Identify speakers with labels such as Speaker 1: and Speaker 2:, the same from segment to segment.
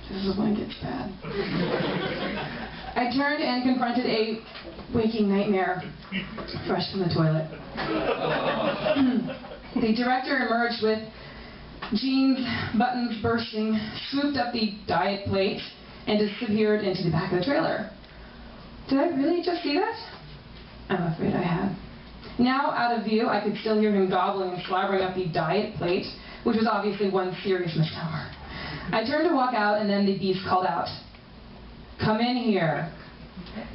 Speaker 1: This is when it gets bad. I turned and confronted a waking nightmare, fresh from the toilet. The director emerged with jeans, buttons bursting, swooped up the diet plate, and disappeared into the back of the trailer. Did I really just see that? I'm afraid I had. Now, out of view, I could still hear him gobbling and slobbering up the diet plate, which was obviously one serious misnomer. I turned to walk out, and then the beast called out, "Come in here."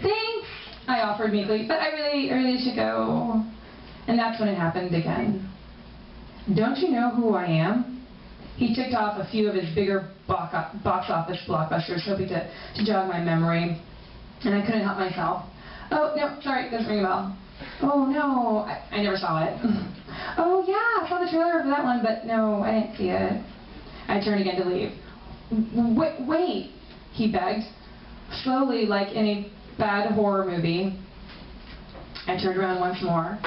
Speaker 1: "Thanks," I offered meekly, "but I really should go." And that's when it happened again. "Don't you know who I am?" He ticked off a few of his bigger box office blockbusters, hoping to jog my memory, and I couldn't help myself. "Oh, no, sorry, doesn't ring a bell." "Oh, no, I never saw it." "Oh, yeah, I saw the trailer for that one, but no, I didn't see it." I turned again to leave. Wait, he begged. Slowly, like in a bad horror movie, I turned around once more,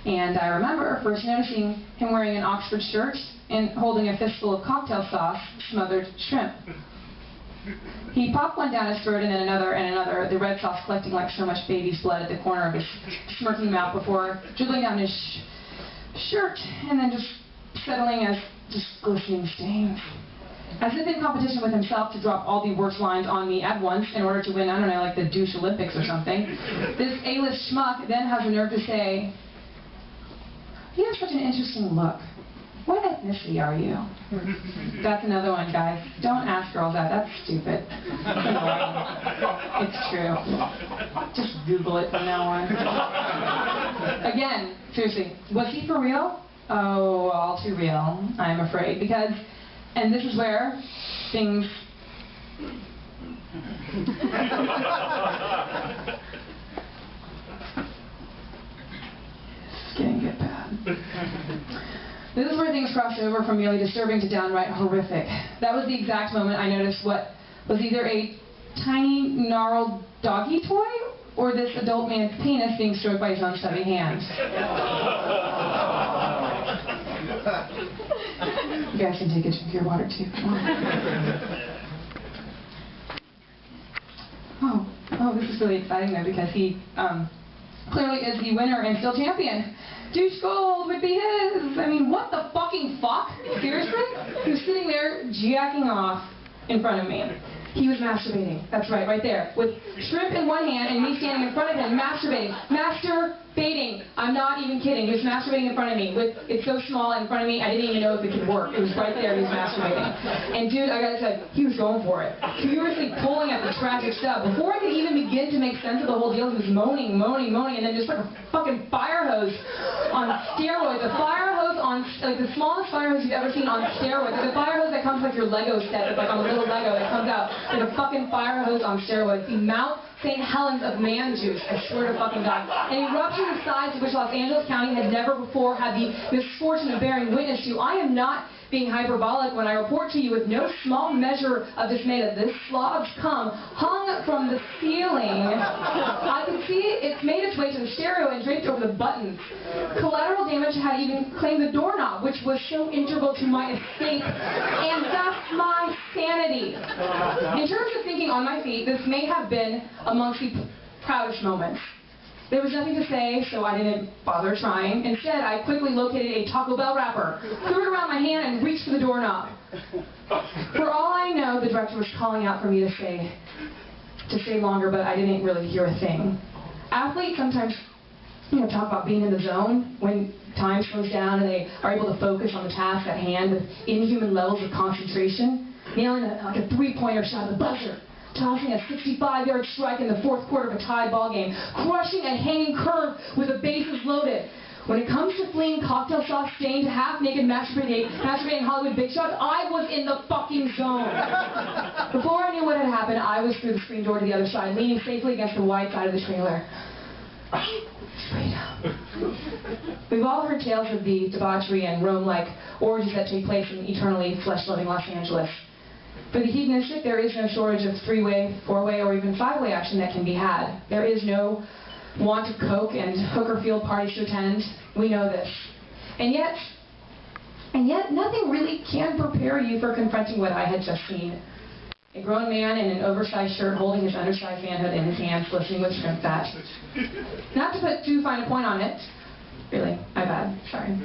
Speaker 1: and I remember first noticing him wearing an Oxford shirt and holding a fistful of cocktail sauce, smothered shrimp. He popped one down his throat and then another and another, the red sauce collecting like so much baby's blood at the corner of his smirking mouth before dribbling down his shirt and then just settling as just glistening stains. As if in competition with himself to drop all the worst lines on me at once in order to win, I don't know, like the douche Olympics or something, this A-list schmuck then has the nerve to say, "You have such an interesting look. What ethnicity are you?" That's another one, guys. Don't ask girls that. That's stupid. It's true. Just Google it from now on. Again, seriously, was he for real? Oh, all too real, I'm afraid. Because, and this is where things... It's getting to get bad. This is where things crossed over from merely disturbing to downright horrific. That was the exact moment I noticed what was either a tiny, gnarled doggy toy or this adult man's penis being stroked by his own stubby hands. You guys can take a drink of your water too. Come on. Oh, this is really exciting though because he clearly is the winner and still champion. Douche gold would be his. I mean, what the fucking fuck? Seriously? He was sitting there jacking off in front of me. He was masturbating. That's right, right there. With shrimp in one hand and me standing in front of him masturbating. Masturbating. I'm not even kidding. He was masturbating in front of me. It's so small in front of me, I didn't even know if it could work. It was right there, he was masturbating. And dude, I gotta say, he was going for it. Furiously pulling at the tragic stuff. Before I could even begin to make sense of the whole deal, he was moaning, and then just like a fucking fire hose on steroids. A fire hose on, like the smallest fire hose you've ever seen on steroids. Like the fire hose that comes like your Lego set, like on a little Lego that comes out. Like a fucking fire hose on steroids. The Mount St. Helens of man juice, I swear to fucking God. An eruption the size of which Los Angeles County had never before had the misfortune of bearing witness to. I am not being hyperbolic when I report to you with no small measure of dismay that this slob's cum hung from the ceiling. I could see it's made its way to the stereo and draped over the buttons. Collateral damage had even claimed the doorknob, which was so integral to my escape and thus my sanity. In terms of thinking on my feet, this may have been amongst the proudest moments. There was nothing to say, so I didn't bother trying. Instead, I quickly located a Taco Bell wrapper, threw it around my hand, and reached for the doorknob. For all I know, the director was calling out for me to stay longer, but I didn't really hear a thing. Athletes sometimes, talk about being in the zone when time slows down and they are able to focus on the task at hand with inhuman levels of concentration, nailing like a three-pointer shot at the buzzer. Tossing a 65-yard strike in the fourth quarter of a tie ball game, crushing a hanging curve with the bases loaded. When it comes to fleeing cocktail sauce stained, half-naked masturbating Hollywood big shots, I was in the fucking zone. Before I knew what had happened, I was through the screen door to the other side, leaning safely against the wide side of the trailer. Straight up. We've all heard tales of the debauchery and Rome-like orgies that take place in eternally flesh-loving Los Angeles. For the hedonistic, there is no shortage of three-way, four-way, or even five-way action that can be had. There is no want of coke and hooker field parties to attend. We know this. And yet, nothing really can prepare you for confronting what I had just seen. A grown man in an oversized shirt holding his undersized manhood in his hands, glistening with shrimp fat. Not to put too fine a point on it. Really, my bad, sorry.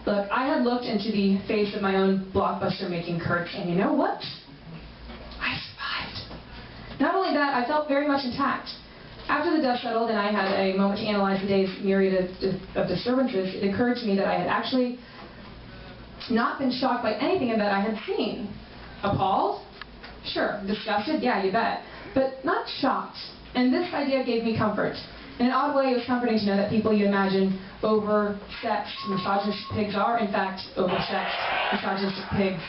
Speaker 1: Look, I had looked into the face of my own blockbuster-making Kurt, and you know what? I survived. Not only that, I felt very much intact. After the dust settled and I had a moment to analyze the day's myriad of disturbances, it occurred to me that I had actually not been shocked by anything that I had seen. Appalled? Sure. Disgusted? Yeah, you bet. But not shocked. And this idea gave me comfort. In an odd way, it was comforting to know that people you imagine oversexed, misogynistic pigs are, in fact, oversexed, misogynistic pigs.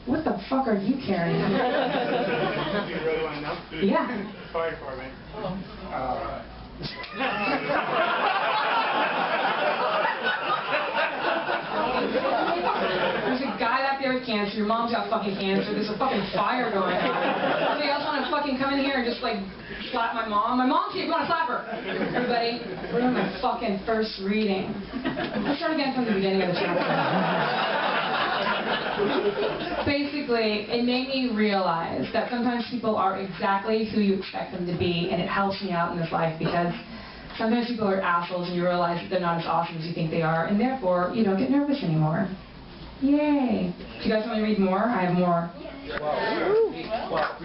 Speaker 1: What the fuck are you carrying?
Speaker 2: You really want to know?
Speaker 1: Yeah.
Speaker 2: Fire for me.
Speaker 1: There's a guy back there with cancer. Your mom's got fucking cancer. There's a fucking fire going on. Somebody else want to fucking come in here and just like slap my mom? My mom's here. You want to slap her? Everybody, we're doing my fucking first reading. Let's start again from the beginning of the chapter. Basically, it made me realize that sometimes people are exactly who you expect them to be, and it helps me out in this life because sometimes people are assholes and you realize that they're not as awesome as you think they are, and therefore, you don't get nervous anymore. Yay! Do you guys want me to read more? I have more.
Speaker 2: Wow.